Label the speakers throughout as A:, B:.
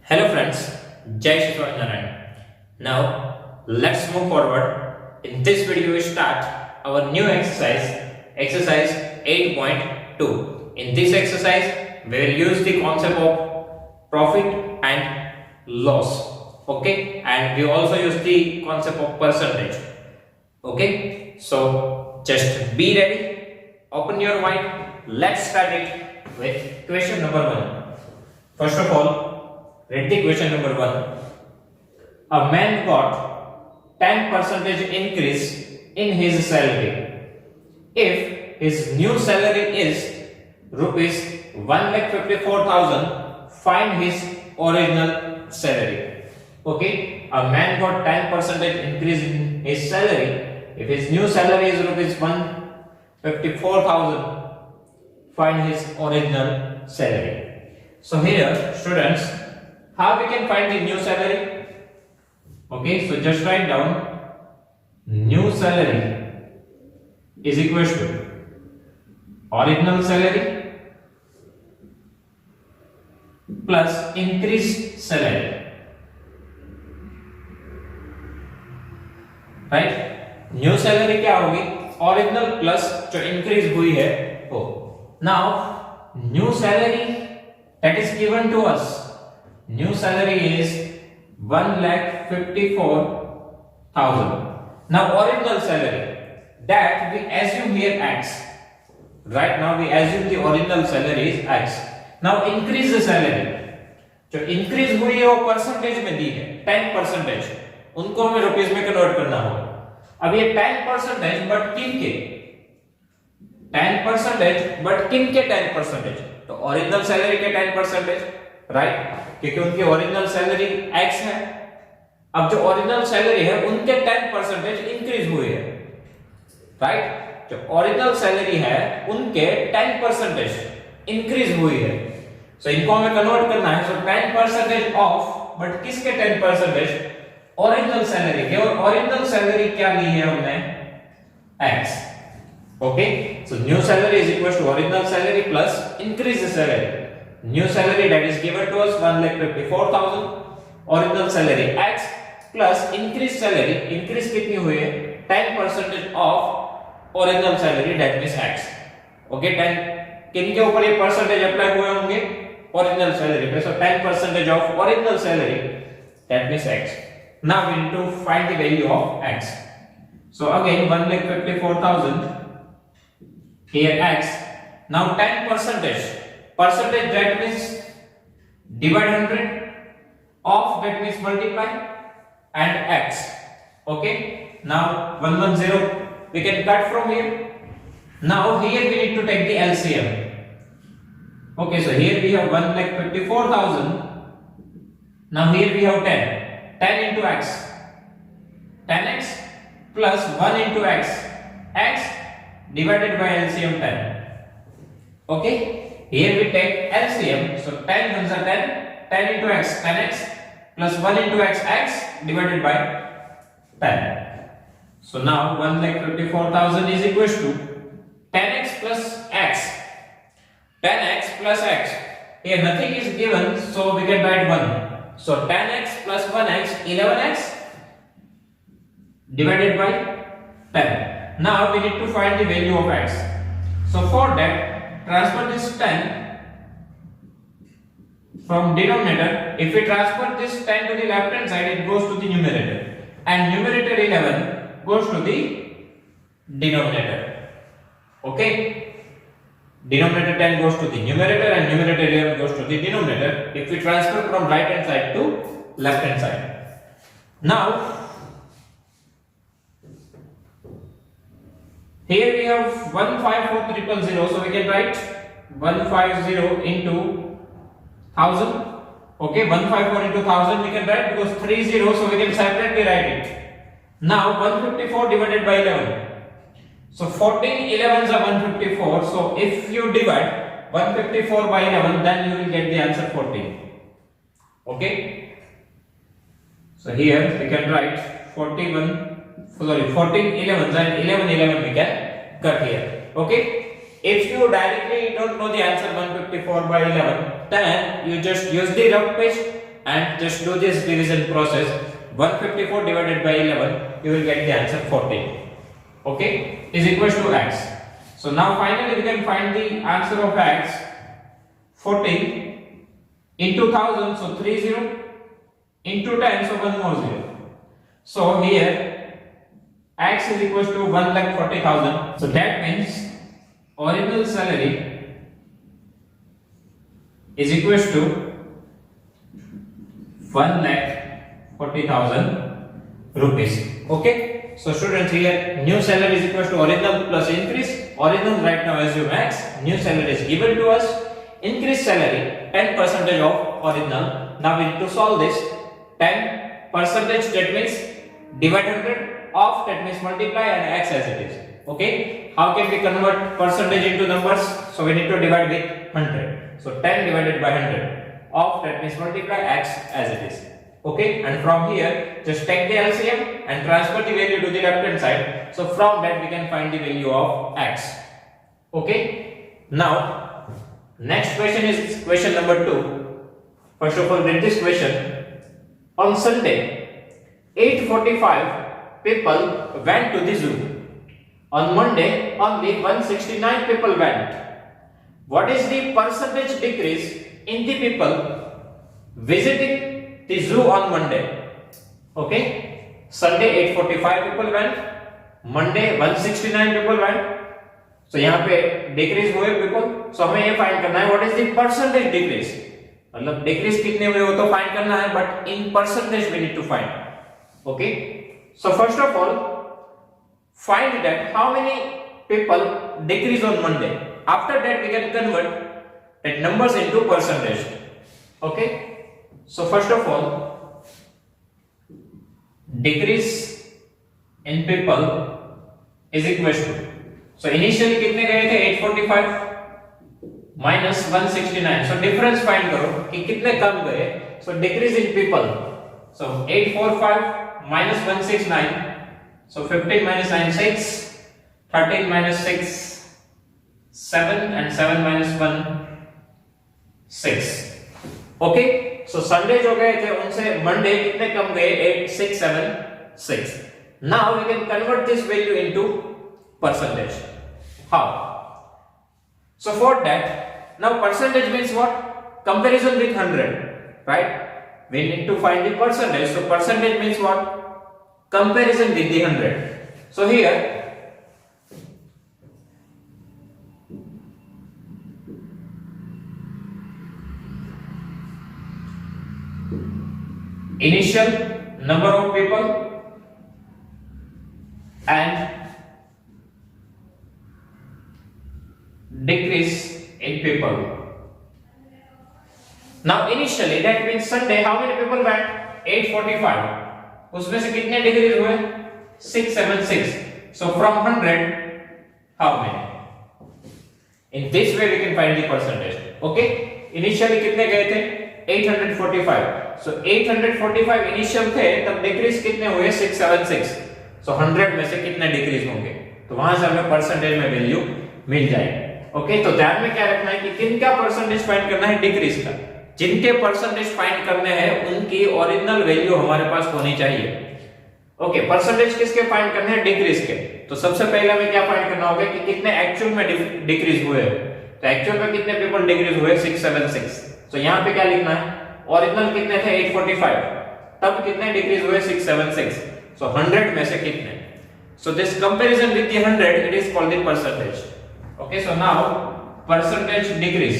A: Hello friends, Jai Shri Narayan. Now let's move forward. In this video we start our new exercise 8.2. In this exercise we will use the concept of profit and loss. Okay, and we also use the concept of percentage. Okay, so just be ready, open your mind. Let's start it with question number 1. First of all, read the question number 1. A man got 10% increase in his salary. If his new salary is rupees 1,54,000, find his original salary. Okay, a man got 10% increase in his salary. If his new salary is rupees 1,54,000, find his original salary. So here, students, how we can find the new salary? Okay, so just write down new salary is equal to original salary plus increased salary. Right? New salary क्या होगी? Original plus जो increase हुई है वो. Now new salary that is given to us, new salary is 1,54,000. Now original salary, that we assume here x. Right now we assume the original salary is x. Now increase the salary, जो increase हुई है वो percentage में दी है 10%, उनको हमें rupees में convert करना होगा. अब ये 10% बट किन के 10%, बट किन के 10%? तो ओरिजिनल सैलरी के 10%, राइट, क्योंकि उनकी ओरिजिनल सैलरी x है. अब जो ओरिजिनल सैलरी है उनके 10% इंक्रीज हुई है, राइट. जो ओरिजिनल सैलरी है उनके 10% इंक्रीज हुई है. सो इनको हमें कन्वर्ट करना है. सो 10% ऑफ, बट किसके 10%? ओरिजिनल सैलरी के. और ओरिजिनल सैलरी क्या ली है हमने? x. Okay, so new salary is equal to original salary plus increased salary. New salary that is given to us 1,54,000, original salary x plus increased salary. Increase कितनी हुई है? 10% of original salary, that means x. Okay, 10 किन के ऊपर ये percentage apply हुए होंगे? Original salary पे. So 10% of original salary, that means x. Now we need to find the value of x. So again 1,54,000. Here x. Now 10%, percentage that means divide 100, of that means multiply, and x. Okay. Now 110 we can cut from here. Now here we need to take the LCM. Okay, so here we have 1,54,000. Now here we have 10. 10 into x. 10x plus 1 into x. X divided by LCM 10. Okay, here we take LCM. So 10 ones are 10. 10 into x, 10x plus 1 into x, x divided by 10. So now 1,54,000 is equal to 10x plus x. 10x plus x. Here nothing is given, so we can write 1. So 10x plus 1x, 11x divided by 10. Now we need to find the value of x. So for that, transfer this 10 from denominator. If we transfer this 10 to the left hand side, it goes to the numerator, and numerator 11 goes to the denominator. Okay, denominator 10 goes to the numerator and numerator 11 goes to the denominator if we transfer from right hand side to left hand side. Now here we have 154,000, so we can write 150 into 1000. Okay, 154 into 1000 we can write, because 3 zeros, so we can separately write it. Now 154 divided by 11. So 14 11s are 154. So if you divide 154 by 11, then you will get the answer 14. Okay. So here we can write 14 11s and 11 we can cut here. Okay, if you directly don't know the answer 154 by 11, then you just use the rough page and just do this division process. 154 divided by 11, you will get the answer 14. Okay, is equals to x. So now finally we can find the answer of x. 14 into 1000, so 30, into 10, so 1 more 0. So here x is equals to 1,40,000. So that means original salary is equals to 1,40,000 rupees. Okay, so students, here new salary is equals to original plus increase. Original right now assume x, new salary is given to us, increased salary 10% of original. Now we need to solve this. 10% that means divide 100, of that means multiply, and x as it is. Okay, how can we convert percentage into numbers? So we need to divide with 100. So 10 divided by 100, of that means multiply, x as it is. Okay, and from here just take the LCM and transfer the value to the left hand side. So from that we can find the value of x. Okay, now next question is question number 2. First of all, read this question. On Sunday 8:45 people went to the zoo. On Monday only 169 people went. What is the percentage decrease in the people visiting the zoo on Monday? Okay, Sunday 8:45 people went, Monday 169 people went. So यहाँ पे decrease हुए people. सो हमें ये find करना है what is the percentage decrease. मतलब decrease कितने हुए वो तो फाइंड करना है, but in percentage we need to find. Okay, so first of all find that how many people decrease on Monday. After that we can convert that numbers into percentage. Okay, so first of all decrease in people is equal to, so initially कितने गए थे 845 minus 169. so difference find करो कि कितने कम गए. so decrease in people, so 845 minus 169, so 15 minus 9 6, 13 minus 6 7, and 7 minus 1 6. okay, so Sunday जो गए थे उनसे Monday कितने कम गए 8 6 7 6. now we can convert this value into percentage. how? so for that, now percentage means what? comparison with 100, right? we need to find the percentage. so percentage means what? comparison with the 100. so here initial number of people and decrease in people. now initially that means Sunday how many people went? 845. उसमें से कितने decrease हुए? 676. so from 100 how many? in this way we can find the percentage. okay, initially कितने गए थे? 845. so 845 initial थे, तब decrease कितने हुए? 676. so 100 में से कितने डिक्रीज होंगे? तो वहां से हमें परसेंटेज में वैल्यू मिल जाएगी. ओके, तो ध्यान में क्या रखना है कि किनका परसेंटेज फाइंड करना है? डिक्रीज का. जिनके परसेंटेज फाइंड करने हैं उनकी ओरिजिनल वैल्यू हमारे पास होनी चाहिए. ओके, परसेंटेज किसके फाइंड करने हैं? डिक्रीज के. तो सबसे पहले हमें क्या फाइंड करना होगा कि कितने एक्चुअल में डिक्रीज हुए. तो एक्चुअल में कितने पीपल डिक्रीज हुए? 676. तो यहाँ पे क्या लिखना है? ओरिजिनल कितने थे? 845. तब कितने डिक्रीज हुए? 676. सो 100 में से कितने? So this comparison with the 100 it is called the percentage. Okay, so now percentage decrease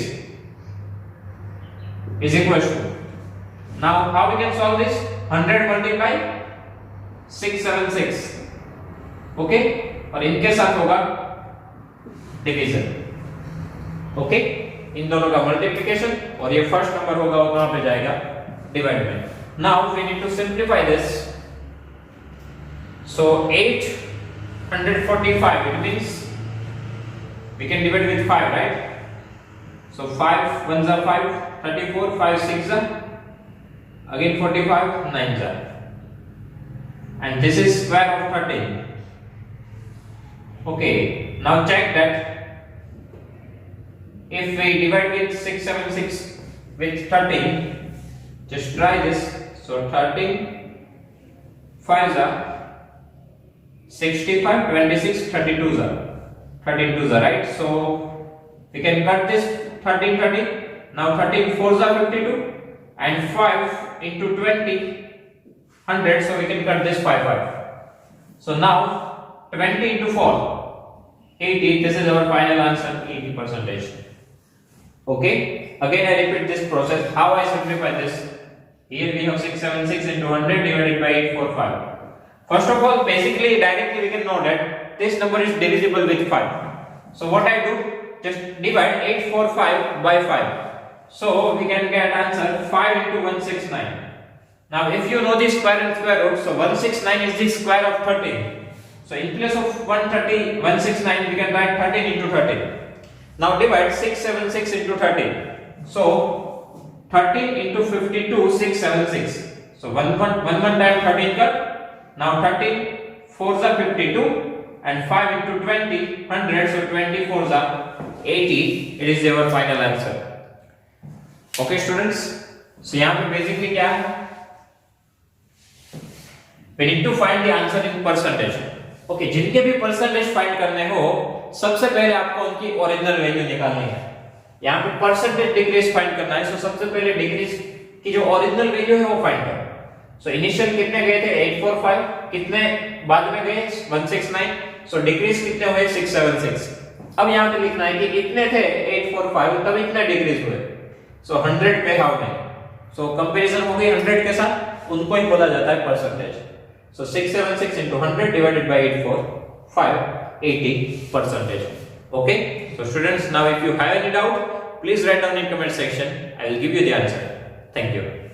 A: is equal to, now how we can solve this? 100 multiply 676. okay, और इनके साथ होगा डिवीजन. ओके, इन दोनों का मल्टीप्लिकेशन, और ये फर्स्ट नंबर होगा वो कहां पे जाएगा? डिवाइडमेंट. Now we need to simplify this. so 845 it means we can divide with 5, right? so 5 1s are 5, 34, 5 6 are again 45, 9s are, and this is square of 13. okay, now check that if we divide with 676 with 13, Just try this. So 13 5s are 65, 26, 32s are 13 2s are, right? So we can cut this 13 30. Now 13 4s are 52 and 5 into 20 100, so we can cut this 5 5. So now 20 into 4 80. This is our final answer, 80%. Okay, again I repeat this process. How I simplify this? Here we have 676 into 100 divided by 845. First of all, basically directly we can know that this number is divisible with 5. So what I do, just divide 845 by 5. So we can get answer 5 into 169. Now if you know the square and square root, so 169 is the square of 13. So in place of 169 we can write 13 into 13. Now divide 676 into 13. So 13 into 52, 676. So 1 time 13 cut. Now 13 4s are 52 and 5 into 20 100. So 24s are 80. It is our final answer. Okay students. So यहाँ पे basically क्या है? We need to find the answer in percentage. Okay, जिनके भी percentage find करने हो, सबसे पहले आपको उनकी ओरिजिनल वैल्यू निकालनी है। यहाँ पे परसेंटेज डिक्रीज फाइंड करना है, सो सबसे पहले डिक्रीज की जो ओरिजिनल वैल्यू है वो फाइंड करो। सो इनिशियल कितने गए थे 845, कितने बाद में गए 169, सो डिक्रीज कितने हुए 676। अब यहाँ पे लिखना है कि कितने थे 845 तब इतने डिक्रीज हुए। सो 100 पे हाउ मेनी, सो कंपैरिजन हो गई 100 के साथ, उनको ही बोला जाता है percentage. So 676 into 100 divided by 845, 80%. Okay. So students, now if you have any doubt, please write down in comment section. I will give you the answer. Thank you.